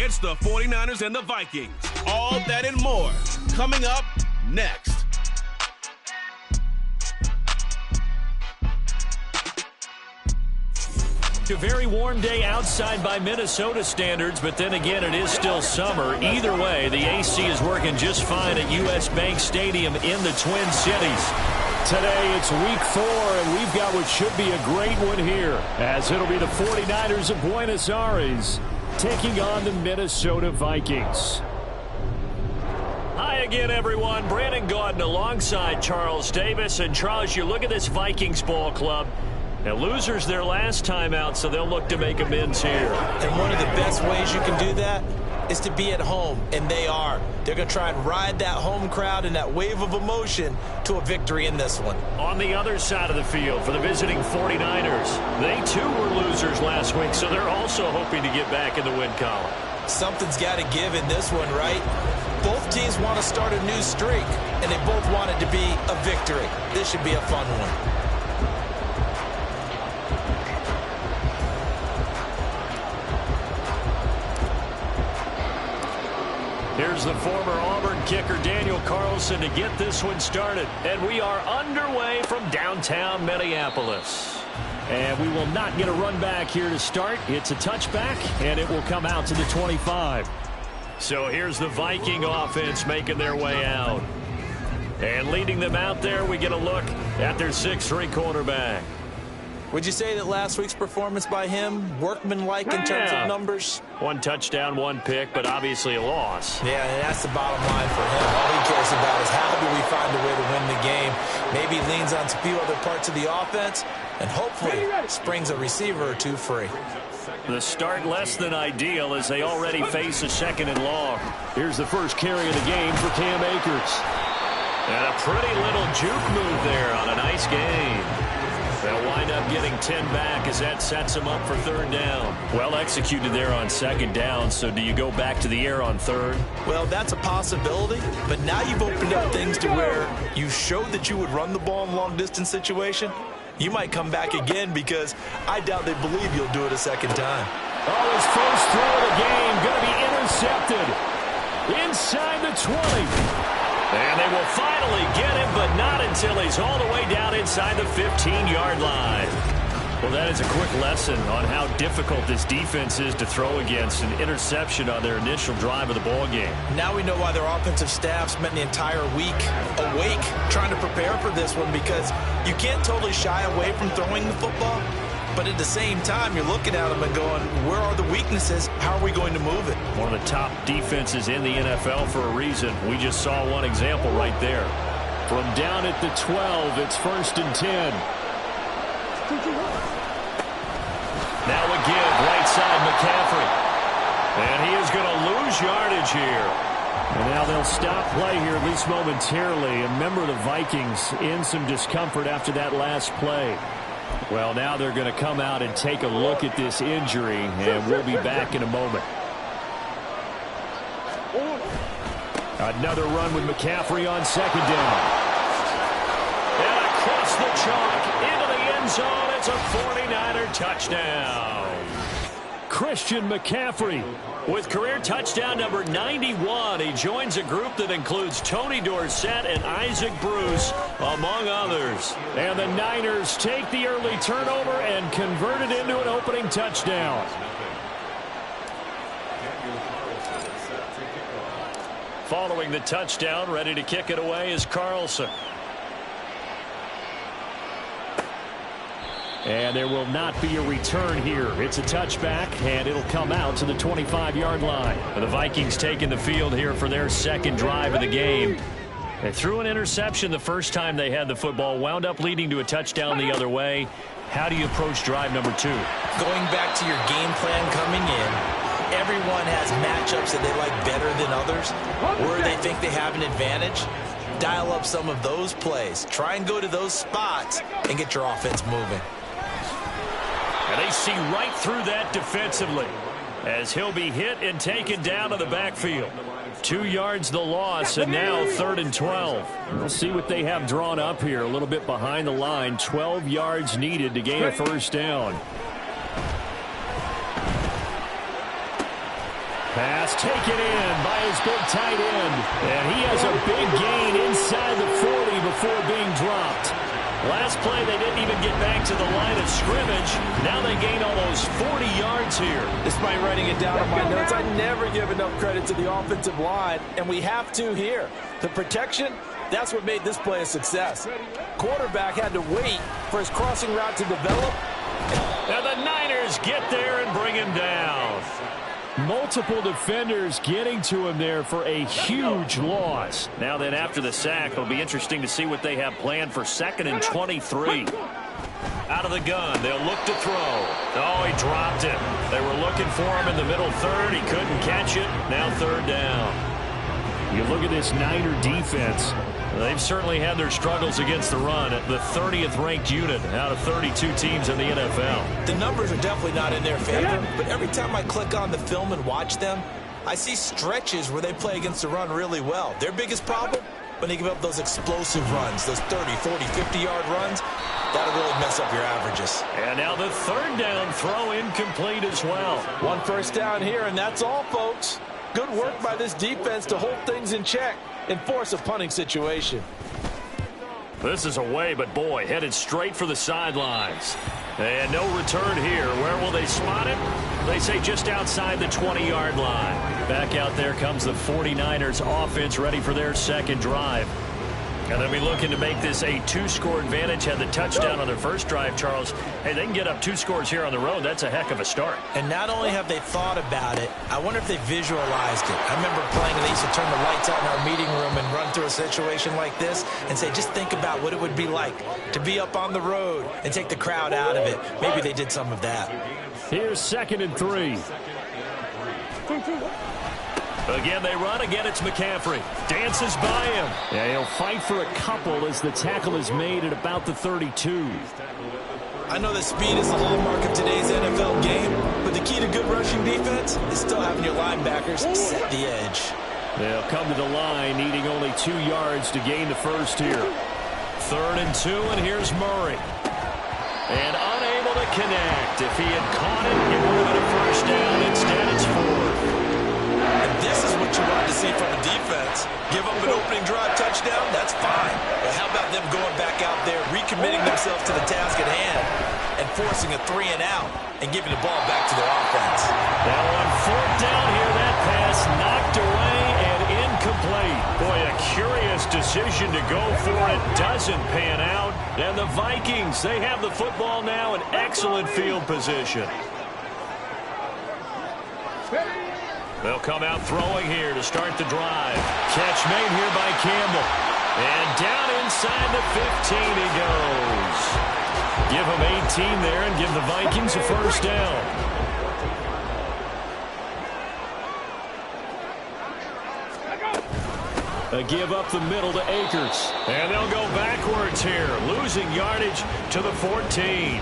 It's the 49ers and the Vikings. All that and more coming up next. A very warm day outside by Minnesota standards, but then again, it is still summer. Either way, the AC is working just fine at U.S. Bank Stadium in the Twin Cities. Today, it's week 4, and we've got what should be a great one here, as it'll be the 49ers of Buenos Aires taking on the Minnesota Vikings. Hi again, everyone. Brandon Gaudin alongside Charles Davis. And Charles, you look at this Vikings ball club. Now, losers their last time out, so they'll look to make amends here. And one of the best ways you can do that is to be at home, and they are. They're going to try and ride that home crowd and that wave of emotion to a victory in this one. On the other side of the field for the visiting 49ers, they too were losers last week, so they're also hoping to get back in the win column. Something's got to give in this one, right? Both teams want to start a new streak, and they both want it to be a victory. This should be a fun one. Here's the former Auburn kicker, Daniel Carlson, to get this one started. And we are underway from downtown Minneapolis. And we will not get a run back here to start. It's a touchback, and it will come out to the 25. So here's the Viking offense making their way out. And leading them out there, we get a look at their 6'3" quarterback. Would you say that last week's performance by him, workmanlike in terms of numbers? 1 touchdown, 1 pick, but obviously a loss. Yeah, and that's the bottom line for him. All he cares about is how do we find a way to win the game. Maybe leans on a few other parts of the offense, and hopefully springs a receiver or two free. The start less than ideal as they already face a 2nd and long. Here's the first carry of the game for Cam Akers. And a pretty little juke move there on a nice game. They'll wind up getting 10 back as that sets them up for 3rd down. Well executed there on 2nd down, so do you go back to the air on 3rd? Well, that's a possibility, but now you've opened up things to where you showed that you would run the ball in a long-distance situation. You might come back again because I doubt they believe you'll do it a 2nd time. Oh, his first throw of the game going to be intercepted inside the 20. And they will finally get him, but not until he's all the way down inside the 15-yard line. Well, that is a quick lesson on how difficult this defense is to throw against. An interception on their initial drive of the ball game. Now we know why their offensive staff spent the entire week awake trying to prepare for this one, because you can't totally shy away from throwing the football. But at the same time, you're looking at them and going, where are the weaknesses? How are we going to move it? One of the top defenses in the NFL for a reason. We just saw one example right there. From down at the 12, it's 1st and 10. Now again, right side McCaffrey. And he is going to lose yardage here. And now they'll stop play here, at least momentarily. A member of the Vikings in some discomfort after that last play. Well, now they're going to come out and take a look at this injury, and we'll be back in a moment. Another run with McCaffrey on 2nd down. And across the chalk into the end zone. It's a 49er touchdown. Christian McCaffrey. With career touchdown number 91, he joins a group that includes Tony Dorsett and Isaac Bruce, among others. And the Niners take the early turnover and convert it into an opening touchdown. Following the touchdown, ready to kick it away is Carlson. And there will not be a return here. It's a touchback, and it'll come out to the 25-yard line. The Vikings taking the field here for their 2nd drive of the game. They threw an interception the first time they had the football, wound up leading to a touchdown the other way. How do you approach drive number 2? Going back to your game plan coming in, everyone has matchups that they like better than others, where they think they have an advantage. Dial up some of those plays. Try and go to those spots and get your offense moving. And they see right through that defensively as he'll be hit and taken down to the backfield. 2 yards the loss, and now 3rd and 12. We'll see what they have drawn up here. A little bit behind the line. 12 yards needed to gain a 1st down. Pass taken in by his big tight end. And he has a big gain inside the 40 before being dropped. Last play, they didn't even get back to the line of scrimmage. Now they gain almost 40 yards here. Despite writing it down on my notes, I never give enough credit to the offensive line, and we have to here. The protection, that's what made this play a success. Quarterback had to wait for his crossing route to develop. And the Niners get there and bring him down. Multiple defenders getting to him there for a huge loss. Now then, after the sack, it'll be interesting to see what they have planned for 2nd and 23. Out of the gun, they'll look to throw. Oh, he dropped it. They were looking for him in the middle third. He couldn't catch it. Now 3rd down. You look at this Niner defense. They've certainly had their struggles against the run. The 30th ranked unit out of 32 teams in the NFL. The numbers are definitely not in their favor, but every time I click on the film and watch them, I see stretches where they play against the run really well. Their biggest problem, when they give up those explosive runs, those 30, 40, 50-yard runs, that'll really mess up your averages. And now the 3rd down throw incomplete as well. 1 first down here, and that's all, folks. Good work by this defense to hold things in check and force a punting situation. This is away, but boy, headed straight for the sidelines. And no return here. Where will they spot it? They say just outside the 20-yard line. Back out there comes the 49ers offense, ready for their 2nd drive. And they'll be looking to make this a 2-score advantage. Had the touchdown on their first drive, Charles. Hey, they can get up 2 scores here on the road. That's a heck of a start. And not only have they thought about it, I wonder if they visualized it. I remember playing, and they used to turn the lights out in our meeting room and run through a situation like this and say, just think about what it would be like to be up on the road and take the crowd out of it. Maybe they did some of that. Here's 2nd and 3. Again, they run. Again, it's McCaffrey. Dances by him. Yeah, he'll fight for a couple as the tackle is made at about the 32. I know that speed is the hallmark of today's NFL game, but the key to good rushing defense is still having your linebackers set the edge. They'll come to the line, needing only 2 yards to gain the first here. 3rd and 2, and here's Murray. And unable to connect. If he had caught it, it would have been a first down. Instead, it's 4th. And this is what you want to see from a defense. Give up an opening drive touchdown, that's fine. But how about them going back out there, recommitting themselves to the task at hand, and forcing a 3 and out, and giving the ball back to their offense. Now on 4th down here, that pass knocked away and incomplete. Boy, a curious decision to go for it. Doesn't pan out. And the Vikings, they have the football now in excellent field position. They'll come out throwing here to start the drive. Catch made here by Campbell. And down inside the 15 he goes. Give him 18 there and give the Vikings a first down. A give up the middle to Akers. And they'll go backwards here, losing yardage to the 14.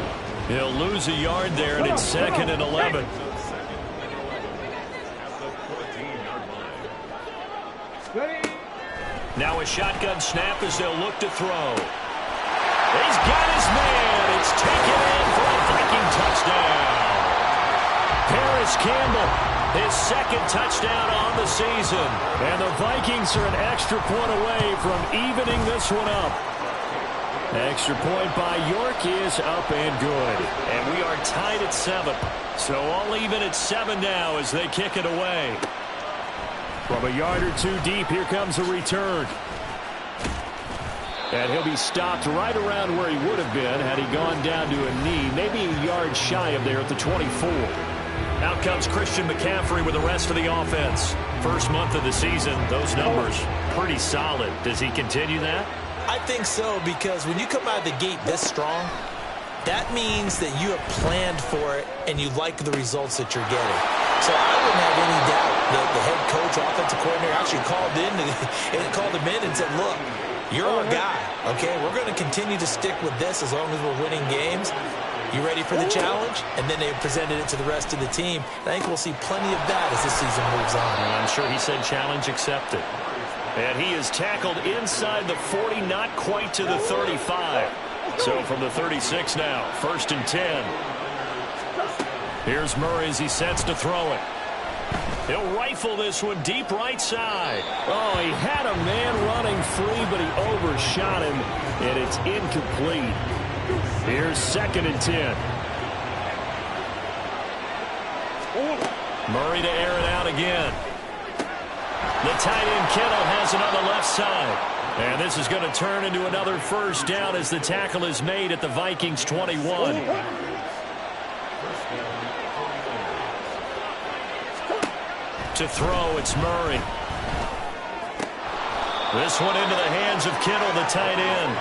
He'll lose a yard there, and it's 2nd and 11. Now a shotgun snap as they'll look to throw. He's got his man. It's taken in for a Viking touchdown. Paris Campbell, his 2nd touchdown on the season. And the Vikings are an extra point away from evening this one up. Extra point by York is up and good. And we are tied at 7. So all even at 7 now as they kick it away. From a yard or 2 deep, here comes a return. And he'll be stopped right around where he would have been had he gone down to a knee, maybe a yard shy of there at the 24. Out comes Christian McCaffrey with the rest of the offense. First month of the season, those numbers pretty solid. Does he continue that? I think so, because when you come out of the gate this strong, that means that you have planned for it and you like the results that you're getting. So I wouldn't have any doubt that the head coach, offensive coordinator, actually called him in and said, look, you're our guy, okay? We're going to continue to stick with this as long as we're winning games. You ready for the challenge? And then they presented it to the rest of the team. And I think we'll see plenty of that as this season moves on. And I'm sure he said challenge accepted. And he is tackled inside the 40, not quite to the 35. So from the 36 now, 1st and 10. Here's Murray as he sets to throw it. He'll rifle this one deep right side. Oh, he had a man running free, but he overshot him, and it's incomplete. Here's 2nd and 10. Murray to air it out again. The tight end Kittle has it on the left side. And this is going to turn into another first down as the tackle is made at the Vikings 21. To throw, it's Murray. This one into the hands of Kittle, the tight end.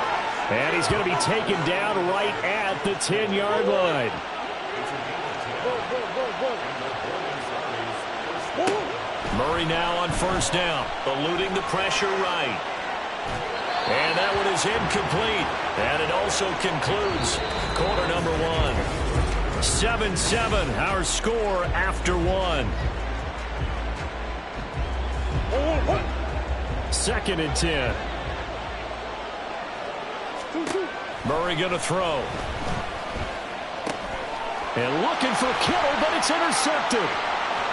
And he's going to be taken down right at the 10-yard line. Murray now on first down, eluding the pressure right. And that one is incomplete. And it also concludes quarter number 1. 7-7, our score after 1. 2nd and 10. Murray going to throw. And looking for Kittle, but it's intercepted.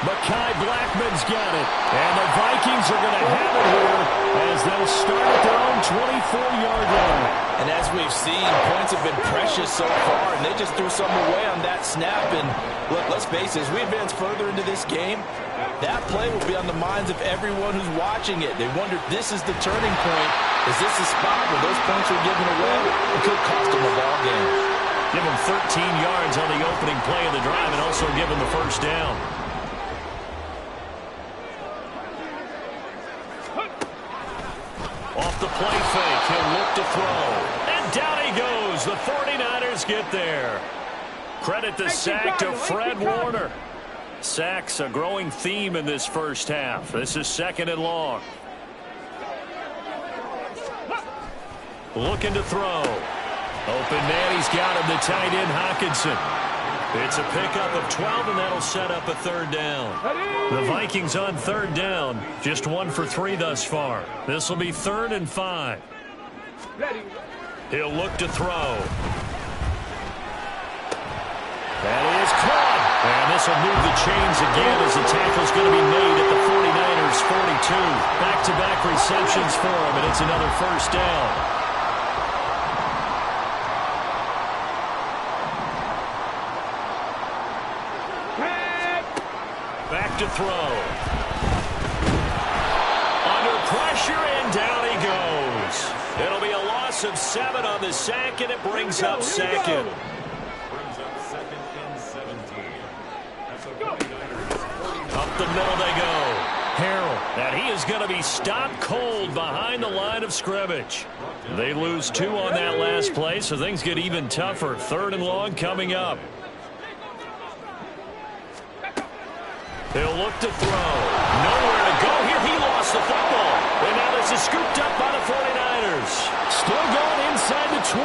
Mekhi Blackmon's got it. And the Vikings are going to have it here as they'll start at their own 24-yard line. And as we've seen, points have been precious so far, and they just threw some away on that snap. And look, let's face it, as we advance further into this game, that play will be on the minds of everyone who's watching it. They wonder, this is the turning point. Is this a spot where those points are given away? It could cost them a ball game. Give them 13 yards on the opening play of the drive and also give them the first down. Off the play fake, he'll look to throw. And down he goes. The 49ers get there. Credit the sack to Fred Warner. Sacks a growing theme in this first half. This is 2nd and long. Looking to throw. Open man, he's got him, the tight end Hockenson. It's a pickup of 12, and that'll set up a 3rd down. The Vikings on 3rd down, just 1 for 3 thus far. This will be 3rd and 5. He'll look to throw. That is caught. And this will move the chains again as the tackle's going to be made at the 49ers 42. Back-to-back receptions for him, and it's another first down. Back to throw. Under pressure, and down he goes. It'll be a loss of 7 on the sack, and it brings up 2nd. Up the middle they go. Harrell, and he is going to be stopped cold behind the line of scrimmage. They lose 2 on that last play, so things get even tougher. 3rd and long coming up. He'll look to throw. Nowhere to go here. He lost the football. And now this is scooped up by the 49ers. Still going inside the 20.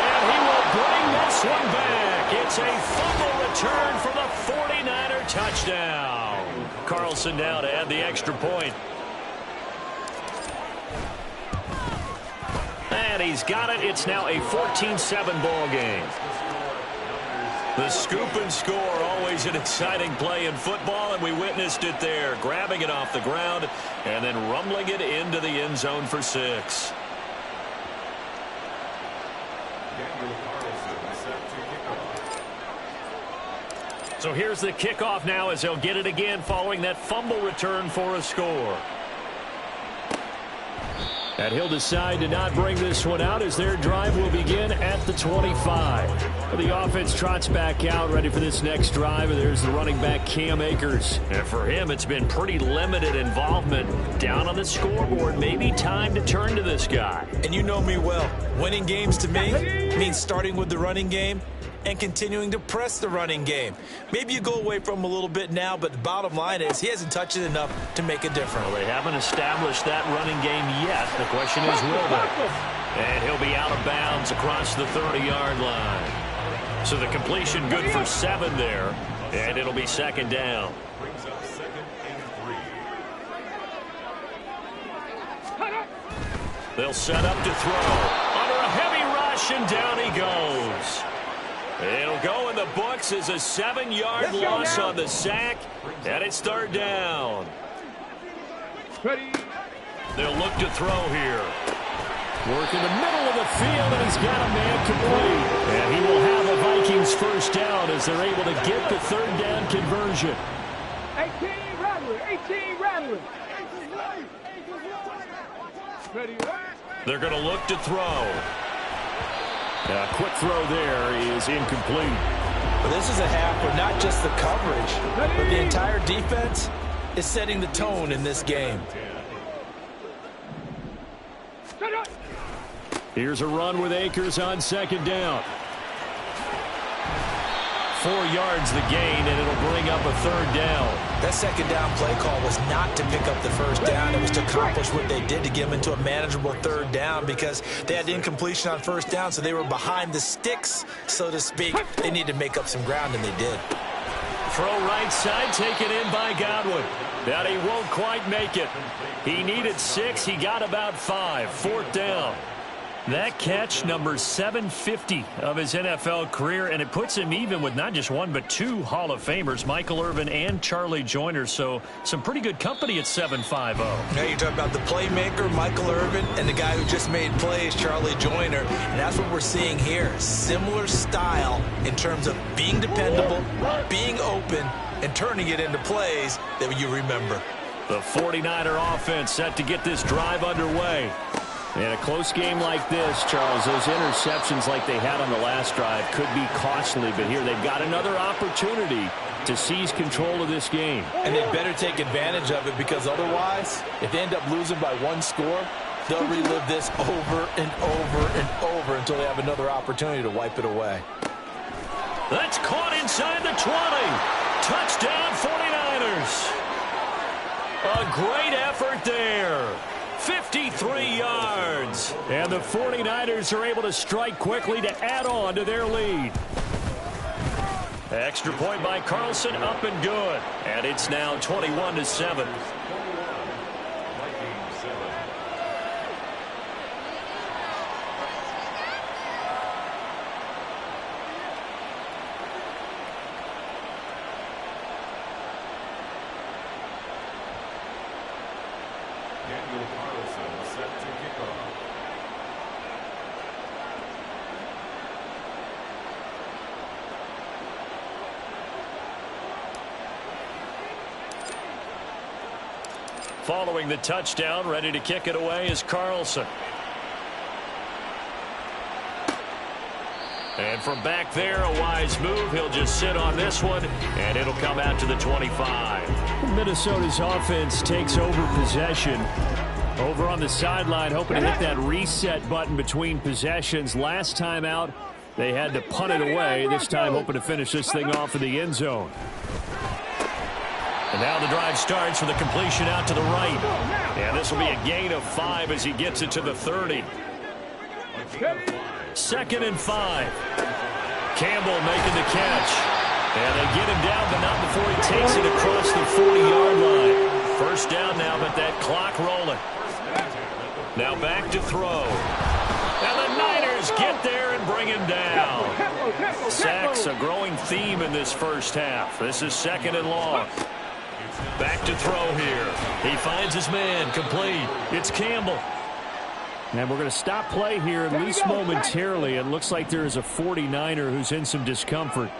And he will bring this one back. It's a fumble return for the 49er touchdown. Carlson now to add the extra point. And he's got it. It's now a 14-7 ball game. The scoop and score, always an exciting play in football, and we witnessed it there, grabbing it off the ground and then rumbling it into the end zone for 6. So here's the kickoff now as they'll get it again following that fumble return for a score. And he'll decide to not bring this one out as their drive will begin at the 25. The offense trots back out, ready for this next drive. And there's the running back, Cam Akers. And for him, it's been pretty limited involvement. Down on the scoreboard, maybe time to turn to this guy. And you know me well. Winning games to me means starting with the running game and continuing to press the running game. Maybe you go away from him a little bit now, but the bottom line is he hasn't touched it enough to make a difference. Well, they haven't established that running game yet. The question is, will they? And he'll be out of bounds across the 30-yard line. So the completion good for 7 there, and it'll be 2nd down. They'll set up to throw. Under a heavy rush, and down he goes. It'll go in the books as a 7-yard loss on the sack, and it's third down. Ready. They'll look to throw here. Work in the middle of the field, and he's got a man complete. And he will have a Vikings first down as they're able to get the third down conversion. 18 Rattler. 18 Rattler. Ready. They're going to look to throw. A quick throw there is incomplete. But this is a half where not just the coverage, but the entire defense is setting the tone in this game. Here's a run with Akers on second down. 4 yards the gain, and it'll bring up a third down. That second down play call was not to pick up the first down. It was to accomplish what they did to get them into a manageable third down because they had incompletion on first down, so they were behind the sticks, so to speak. They needed to make up some ground, and they did. Throw right side, taken in by Godwin. But he won't quite make it. He needed 6. He got about 5. Fourth down. That catch, number 750 of his NFL career, and it puts him even with not just one but 2 Hall of Famers, Michael Irvin and Charlie Joyner. So some pretty good company at 7.50. Now you're talking about the playmaker, Michael Irvin, and the guy who just made plays, Charlie Joyner. And that's what we're seeing here. Similar style in terms of being dependable, being open, and turning it into plays that you remember. The 49er offense set to get this drive underway. In a close game like this, Charles, those interceptions like they had on the last drive could be costly, but here they've got another opportunity to seize control of this game. And they better take advantage of it because otherwise, if they end up losing by 1 score, they'll relive this over and over and over until they have another opportunity to wipe it away. That's caught inside the 20. Touchdown 49ers. A great effort there. 53 yards. And the 49ers are able to strike quickly to add on to their lead. Extra point by Carlson, up and good. And it's now 21-7. Following the touchdown, ready to kick it away is Carlson. And from back there, a wise move. He'll just sit on this one, and it'll come out to the 25. Minnesota's offense takes over possession. Over on the sideline, hoping to hit that reset button between possessions. Last time out, they had to punt it away. This time, hoping to finish this thing off in the end zone. And now the drive starts with a completion out to the right. And this will be a gain of 5 as he gets it to the 30. 2nd and 5. Campbell making the catch. And they get him down, but not before he takes it across the 40-yard line. First down now, but that clock rolling. Now back to throw. And the Niners get there and bring him down. Sacks a growing theme in this first half. This is 2nd and long. Back to throw here. He finds his man, complete. It's Campbell. And we're going to stop play here at least momentarily. It looks like there is a 49er who's in some discomfort.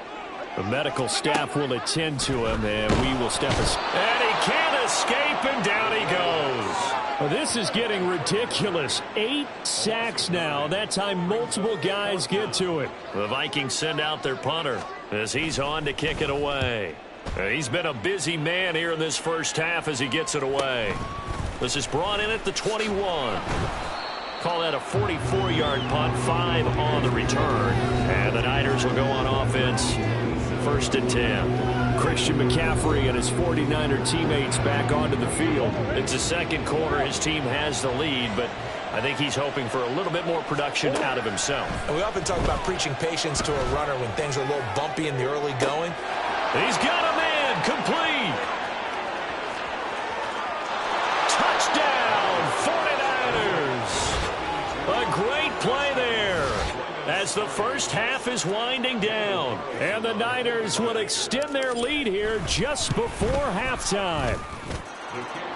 The medical staff will attend to him, and we will step aside. And he can't escape, and down he goes. Well, this is getting ridiculous. 8 sacks now. That time multiple guys get to it. The Vikings send out their punter as he's on to kick it away. He's been a busy man here in this first half as he gets it away. This is brought in at the 21. Call that a 44-yard punt, 5 on the return. And the Niners will go on offense, 1st and 10. Christian McCaffrey and his 49er teammates back onto the field. It's the second quarter. His team has the lead, but I think he's hoping for a little bit more production out of himself. And we often talk about preaching patience to a runner when things are a little bumpy in the early going. He's got a man, complete. Touchdown, 49ers. A great play there as the first half is winding down. And the Niners will extend their lead here just before halftime.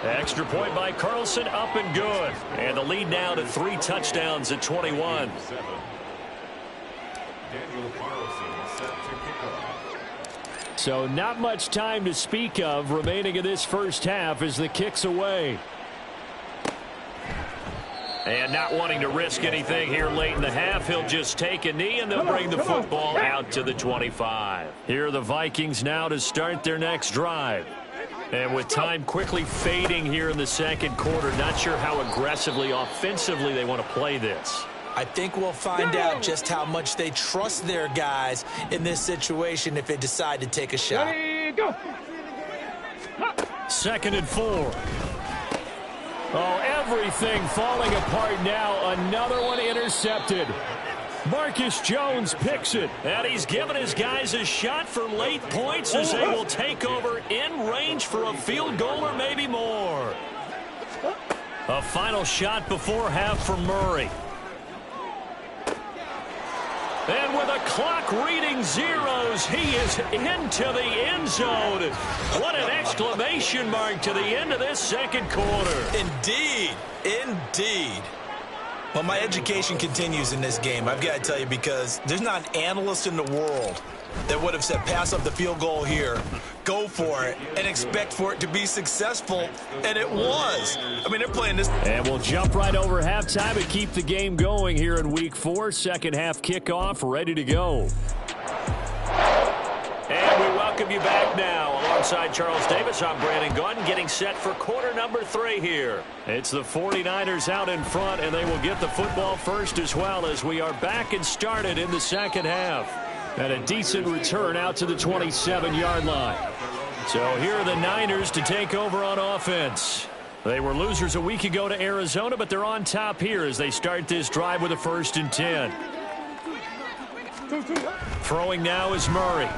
Extra point by Carlson, up and good. And the lead now to 3 touchdowns at 21. So not much time to speak of remaining in this first half as the kick's away. And not wanting to risk anything here late in the half, he'll just take a knee and they'll bring the football out to the 25. Here are the Vikings now to start their next drive. And with time quickly fading here in the second quarter, not sure how aggressively, offensively they want to play this. I think we'll find out just how much they trust their guys in this situation if they decide to take a shot. Ready, go. 2nd and 4. Oh, everything falling apart now. Another one intercepted. Marcus Jones picks it. And he's given his guys a shot for late points as they will take over in range for a field goal or maybe more. A final shot before half for Murray. And with a clock reading zeros, he is into the end zone. What an exclamation mark to the end of this second quarter. Indeed. Indeed. Well, my education continues in this game, I've got to tell you, because there's not an analyst in the world that would have said pass up the field goal here, go for it, and expect for it to be successful, and it was. I mean, they're playing this. And we'll jump right over halftime and keep the game going here in Week 4. Second half kickoff, ready to go. And we welcome you back now. Alongside Charles Davis, I'm Brandon Gunn, getting set for quarter number 3 here. It's the 49ers out in front, and they will get the football first as well as we are back and started in the second half. And a decent return out to the 27-yard line. So here are the Niners to take over on offense. They were losers a week ago to Arizona, but they're on top here as they start this drive with a 1st and 10. Throwing now is Murray.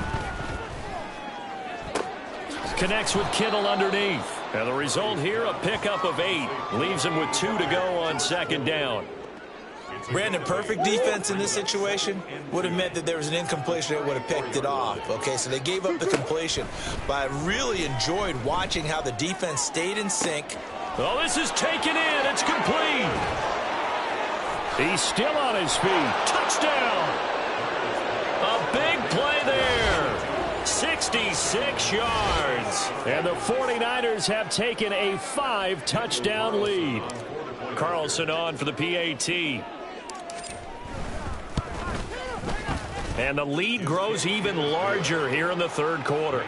Connects with Kittle underneath. And the result here, a pickup of 8. Leaves him with 2 to go on 2nd down. Brandon, perfect defense in this situation would have meant that there was an incompletion that would have picked it off. Okay, so they gave up the completion. But I really enjoyed watching how the defense stayed in sync. Oh, this is taken in. It's complete. He's still on his feet. Touchdown. A big play there. 66 yards. And the 49ers have taken a 5-touchdown lead. Carlson on for the PAT. And the lead grows even larger here in the third quarter.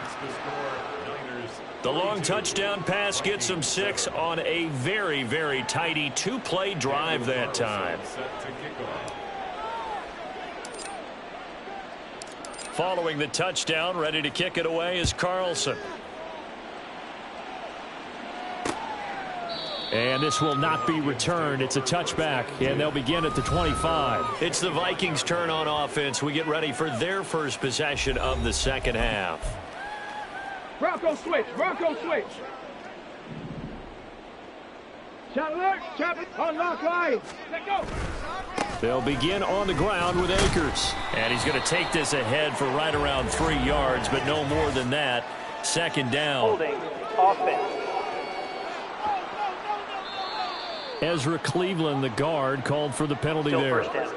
The long touchdown pass gets them 6 on a very, very tidy 2-play drive that time. Following the touchdown, ready to kick it away is Carlson. And this will not be returned. It's a touchback, and they'll begin at the 25. It's the Vikings' turn on offense. We get ready for their first possession of the second half. Bronco switch. Bronco switch. Shot alert. Chop it. Unlock line. Let go. They'll begin on the ground with Akers. And he's going to take this ahead for right around 3 yards, but no more than that. 2nd down. Holding offense. Ezra Cleveland, the guard, called for the penalty Still there. first down.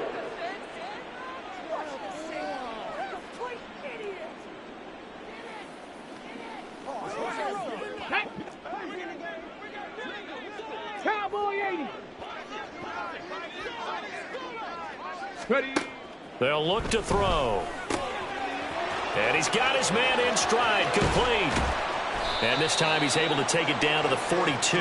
Cowboy 80. Ready. They'll look to throw. And he's got his man in stride, complete. And this time he's able to take it down to the 42.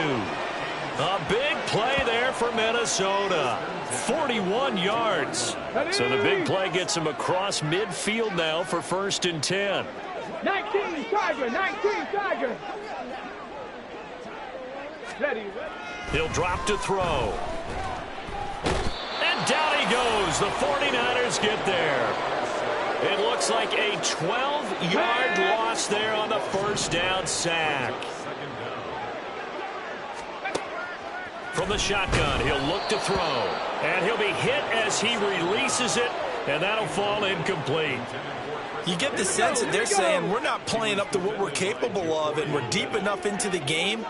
A big play there for Minnesota. 41 yards. So the big play gets him across midfield now for 1st and 10. 19 Tiger. 19 Tiger. Ready. He'll drop to throw. And down he goes. The 49ers get there. It looks like a 12-yard loss there on the 1st down sack. From the shotgun, he'll look to throw. And he'll be hit as he releases it and that'll fall incomplete. You get the sense that they're saying we're not playing up to what we're capable of, and we're deep enough into the game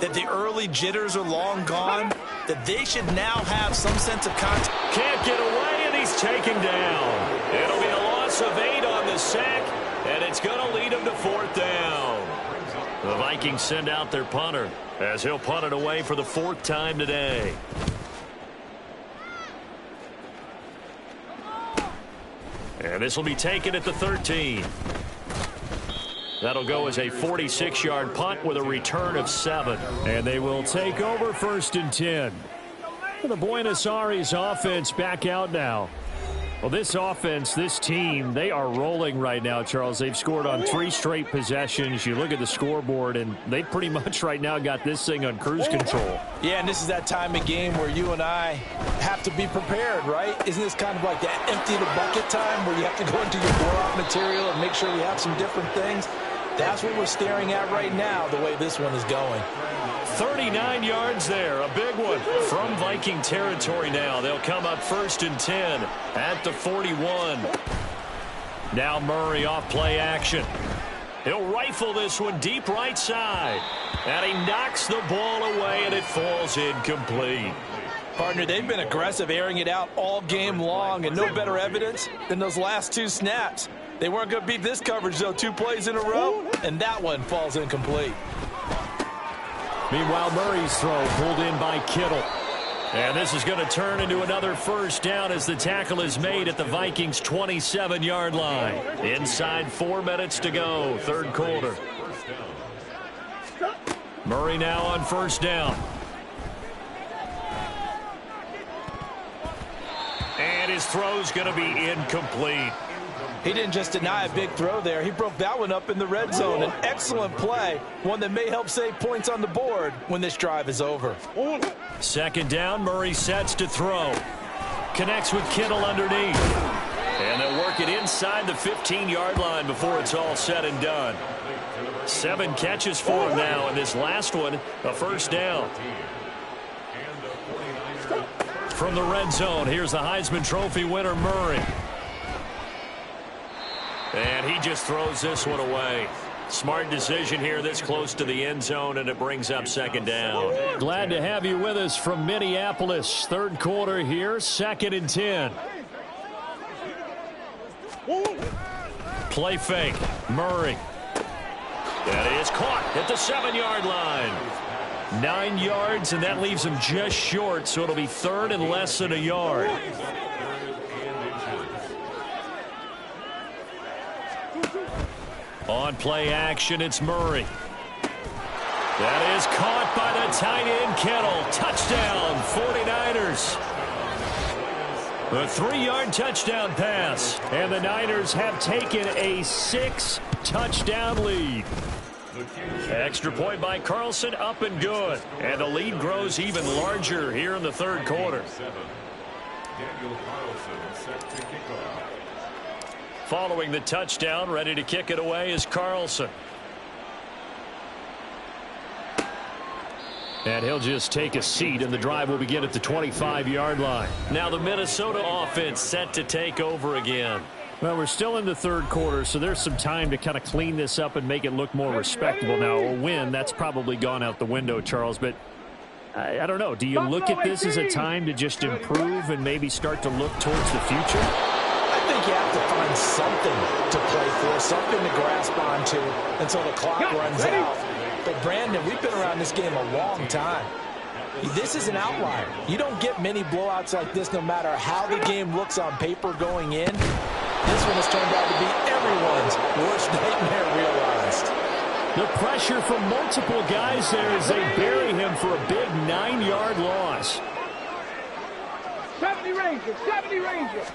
that the early jitters are long gone, that they should now have some sense of contact. Can't get away, and he's taken down. It'll be a loss of 8 on the sack, and it's going to lead him to 4th down. The Vikings send out their punter as he'll punt it away for the 4th time today. And this will be taken at the 13. That'll go as a 46-yard punt with a return of 7. And they will take over 1st and 10. The Buenos Aires offense back out now. Well, this offense, this team, they are rolling right now, Charles. They've scored on 3 straight possessions. You look at the scoreboard, and they pretty much right now got this thing on cruise control. Yeah, and this is that time of game where you and I have to be prepared, right? Isn't this kind of like that empty the bucket time where you have to go into your blowout material and make sure you have some different things? That's what we're staring at right now, the way this one is going. 39 yards there, a big one from Viking territory now. They'll come up 1st and 10 at the 41. Now Murray off play action. He'll rifle this one deep right side. And he knocks the ball away, and it falls incomplete. Partner, they've been aggressive, airing it out all game long, and no better evidence than those last 2 snaps. They weren't going to beat this coverage, though, 2 plays in a row, and that one falls incomplete. Meanwhile, Murray's throw pulled in by Kittle. And this is going to turn into another 1st down as the tackle is made at the Vikings' 27-yard line. Inside 4 minutes to go, 3rd quarter. Murray now on 1st down. And his throw's going to be incomplete. He didn't just deny a big throw there. He broke that one up in the red zone. An excellent play, one that may help save points on the board when this drive is over. 2nd down, Murray sets to throw. Connects with Kittle underneath. And they'll work it inside the 15-yard line before it's all said and done. 7 catches for him now, and this last one, a 1st down. From the red zone, here's the Heisman Trophy winner, Murray. And he just throws this one away. Smart decision here this close to the end zone, and it brings up 2nd down. Glad to have you with us from Minneapolis. 3rd quarter here, 2nd and 10. Play fake. Murray. That is caught at the 7-yard line. 9 yards, and that leaves him just short, so it'll be 3rd and less than a yard. On play action, it's Murray. That is caught by the tight end, Kittle. Touchdown, 49ers. A 3-yard touchdown pass. And the Niners have taken a 6-touchdown lead. Extra point by Carlson, up and good. And the lead grows even larger here in the 3rd quarter. Following the touchdown, ready to kick it away is Carlson. And he'll just take a seat, and the drive will begin at the 25-yard line. Now the Minnesota offense set to take over again. Well, we're still in the 3rd quarter, so there's some time to kind of clean this up and make it look more respectable. Now, a win, that's probably gone out the window, Charles, but I don't know. Do you look at this as a time to just improve and maybe start to look towards the future? I think you have to find something to play for, something to grasp onto until the clock runs out. But, Brandon, we've been around this game a long time. This is an outlier. You don't get many blowouts like this no matter how the game looks on paper going in. This one has turned out to be everyone's worst nightmare realized. The pressure from multiple guys there as they bury him for a big 9-yard loss. 70 Rangers, 70 Rangers.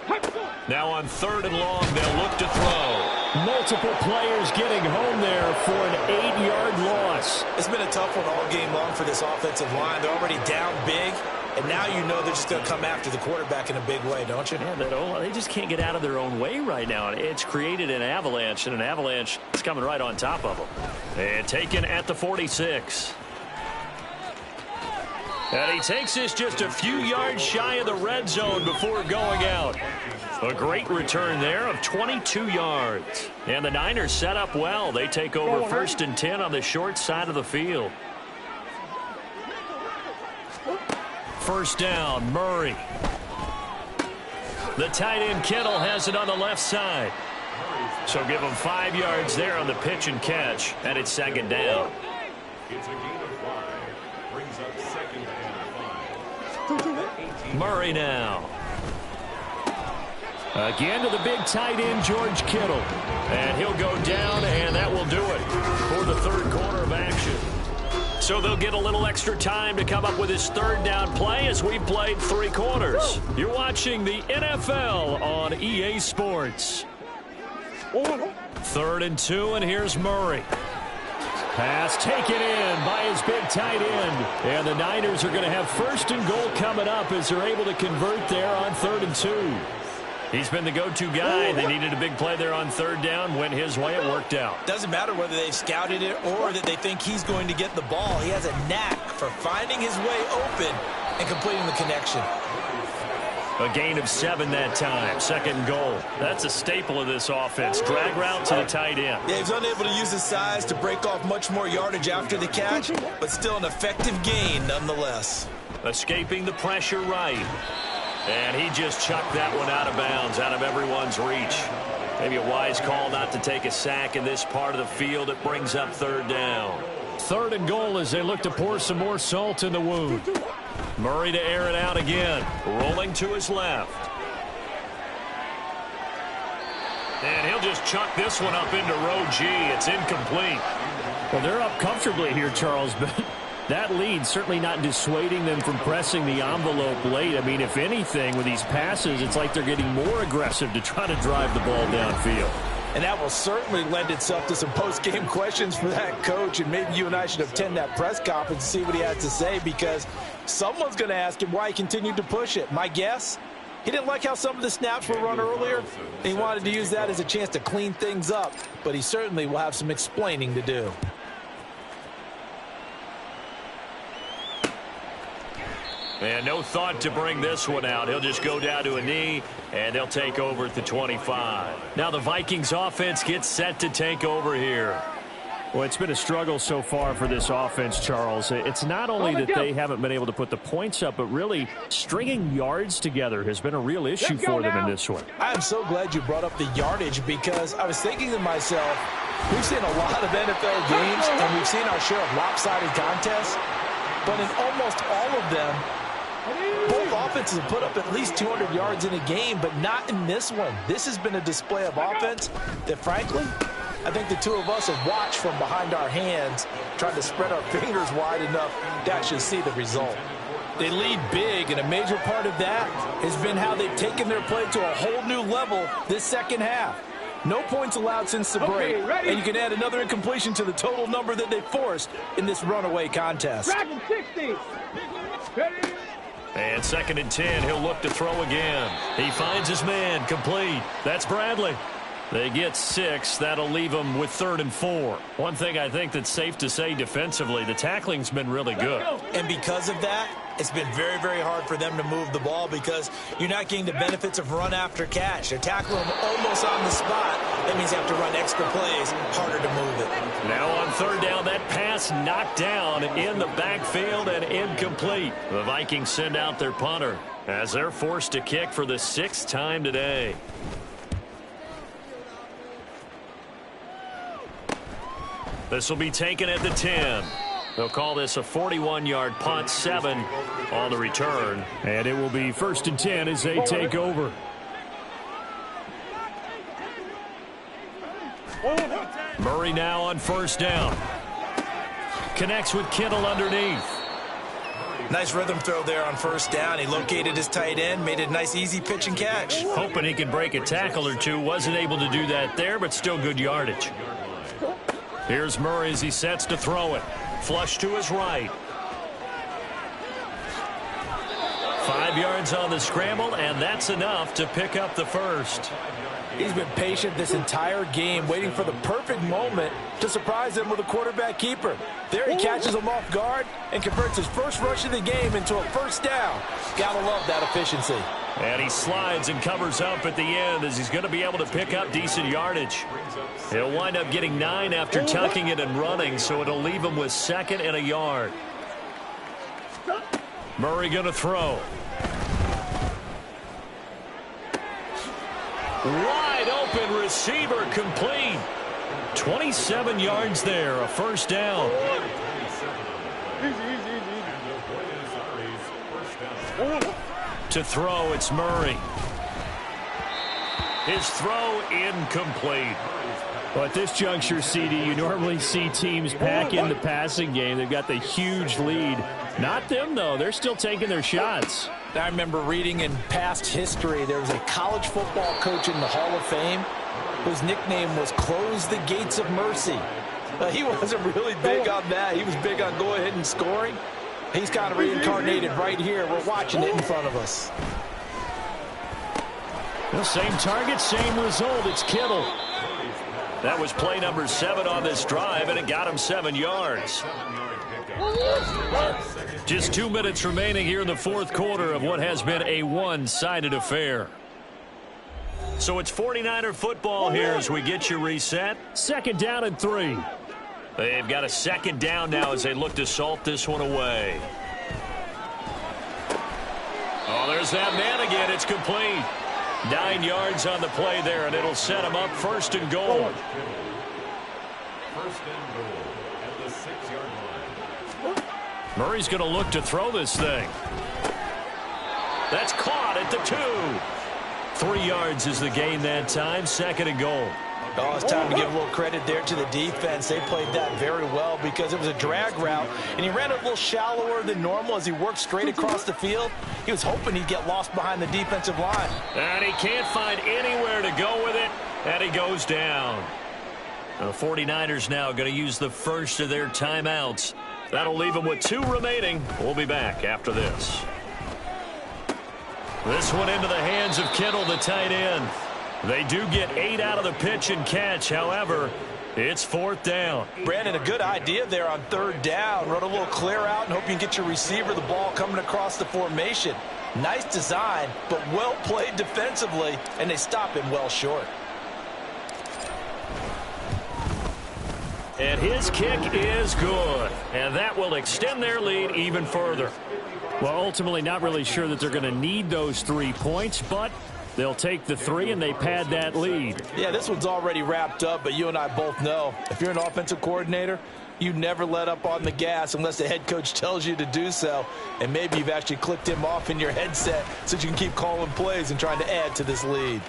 Now on 3rd and long, they'll look to throw. Multiple players getting home there for an 8-yard loss. It's been a tough one all game long for this offensive line. They're already down big, and now you know they're just going to come after the quarterback in a big way, don't you? Yeah, they just can't get out of their own way right now. It's created an avalanche, and an avalanche is coming right on top of them. And taken at the 46. And he takes this just a few yards shy of the red zone before going out. A great return there of 22 yards. And the Niners set up well. They take over 1st and 10 on the short side of the field. First down, Murray. The tight end Kittle has it on the left side. So give him 5 yards there on the pitch and catch, and it's 2nd down. It's a gain of 5. Brings up 2nd and 5. Murray now. Again to the big tight end, George Kittle. And he'll go down, and that will do it for the 3rd quarter of action. So they'll get a little extra time to come up with his 3rd down play as we've played 3 quarters. You're watching the NFL on EA Sports. 3rd and 2, and here's Murray. Pass taken in by his big tight end. And the Niners are going to have 1st and goal coming up as they're able to convert there on 3rd and 2. He's been the go-to guy. They needed a big play there on 3rd down. Went his way. It worked out. Doesn't matter whether they've scouted it or that they think he's going to get the ball. He has a knack for finding his way open and completing the connection. A gain of 7 that time. 2nd goal. That's a staple of this offense. Drag route to the tight end. Yeah, he's unable to use his size to break off much more yardage after the catch, but still an effective gain nonetheless. Escaping the pressure right. And he just chucked that one out of bounds, out of everyone's reach. Maybe a wise call not to take a sack in this part of the field. It brings up 3rd down. 3rd and goal as they look to pour some more salt in the wound. Murray to air it out again. Rolling to his left. And he'll just chuck this one up into row G. It's incomplete. Well, they're up comfortably here, Charles, but that lead certainly not dissuading them from pressing the envelope late. I mean, if anything, with these passes, it's like they're getting more aggressive to try to drive the ball downfield. And that will certainly lend itself to some post-game questions for that coach. And maybe you and I should attend that press conference and see what he has to say, because someone's going to ask him why he continued to push it. My guess, he didn't like how some of the snaps were run earlier. And he wanted to use that as a chance to clean things up. But he certainly will have some explaining to do. And no thought to bring this one out. He'll just go down to a knee, and they'll take over at the 25. Now the Vikings offense gets set to take over here. Well, it's been a struggle so far for this offense, Charles. It's not only that they haven't been able to put the points up, but really stringing yards together has been a real issue for them in this one. I'm so glad you brought up the yardage, because I was thinking to myself, we've seen a lot of NFL games, and we've seen our share of lopsided contests, but in almost all of them, both offenses have put up at least 200 yards in a game, but not in this one. This has been a display of offense that, frankly, I think the two of us have watched from behind our hands, trying to spread our fingers wide enough to actually see the result. They lead big, and a major part of that has been how they've taken their play to a whole new level this second half. No points allowed since the break, and you can add another incompletion to the total number that they forced in this runaway contest. Dragon 60. Ready? And 2nd and 10, he'll look to throw again. He finds his man, complete. That's Bradley. They get 6. That'll leave them with 3rd and 4. One thing I think that's safe to say defensively, the tackling's been really good. And because of that, it's been very, very hard for them to move the ball, because you're not getting the benefits of run after catch. They're tackling them almost on the spot. That means you have to run extra plays, harder to move it. Now on 3rd down, that pass knocked down in the backfield and incomplete. The Vikings send out their punter as they're forced to kick for the 6th time today. This will be taken at the 10. They'll call this a 41-yard punt, 7 on the return. And it will be 1st and 10 as they take over. Murray now on 1st down. Connects with Kittle underneath. Nice rhythm throw there on 1st down. He located his tight end, made it a nice easy pitch and catch. Hoping he could break a tackle or two. Wasn't able to do that there, but still good yardage. Here's Murray as he sets to throw it. Flush to his right. 5 yards on the scramble, and that's enough to pick up the 1st. He's been patient this entire game, waiting for the perfect moment to surprise him with a quarterback keeper. There he catches him off guard and converts his first rush of the game into a 1st down. Gotta love that efficiency. And he slides and covers up at the end as he's going to be able to pick up decent yardage. He'll wind up getting 9 after tucking it and running, so it'll leave him with 2nd and a yard. Murray going to throw. Wide open receiver, complete. 27 yards there, a first down. To throw, it's Murray. His throw incomplete. Well, at this juncture, CD, you normally see teams pack in the passing game. They've got the huge lead. Not them, though. They're still taking their shots. I remember reading in past history, there was a college football coach in the Hall of Fame whose nickname was Close the Gates of Mercy. He wasn't really big on that. He was big on go ahead and scoring. He's kind of reincarnated right here. We're watching it in front of us. Well, same target, same result. It's Kittle. That was play number 7 on this drive, and it got him 7 yards. Just 2 minutes remaining here in the fourth quarter of what has been a one-sided affair. So it's 49er football here as we get you reset. 2nd down and 3. They've got a 2nd down now as they look to salt this one away. Oh, there's that man again. It's complete. 9 yards on the play there, and it'll set him up 1st and goal. 1st and goal at the 6-yard line. Murray's going to look to throw this thing. That's caught at the 2. 3 yards is the gain that time. 2nd and goal. Oh, it's time to give a little credit there to the defense. They played that very well because it was a drag route, and he ran a little shallower than normal as he worked straight across the field. He was hoping he'd get lost behind the defensive line. And he can't find anywhere to go with it, and he goes down. The 49ers now going to use the first of their timeouts. That'll leave them with 2 remaining. We'll be back after this. This one into the hands of Kittle, the tight end. They do get 8 out of the pitch and catch. However, it's 4th down. Brandon, a good idea there on 3rd down. Run a little clear out and hope you can get your receiver the ball coming across the formation. Nice design, but well played defensively, and they stop him well short. And his kick is good, and that will extend their lead even further. Well, ultimately not really sure that they're going to need those 3 points, but they'll take the 3 and they pad that lead. Yeah, this one's already wrapped up, but you and I both know if you're an offensive coordinator, you never let up on the gas unless the head coach tells you to do so. And maybe you've actually clicked him off in your headset so you can keep calling plays and trying to add to this lead.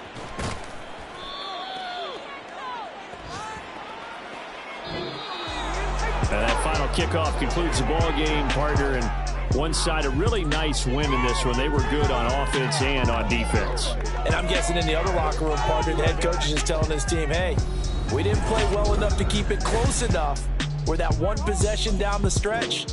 And that final kickoff concludes the ball game, partner, and one side a really nice win in this one. They were good on offense and on defense. And I'm guessing in the other locker room, partner, the head coach is just telling his team, hey, we didn't play well enough to keep it close enough. We're that one possession down the stretch.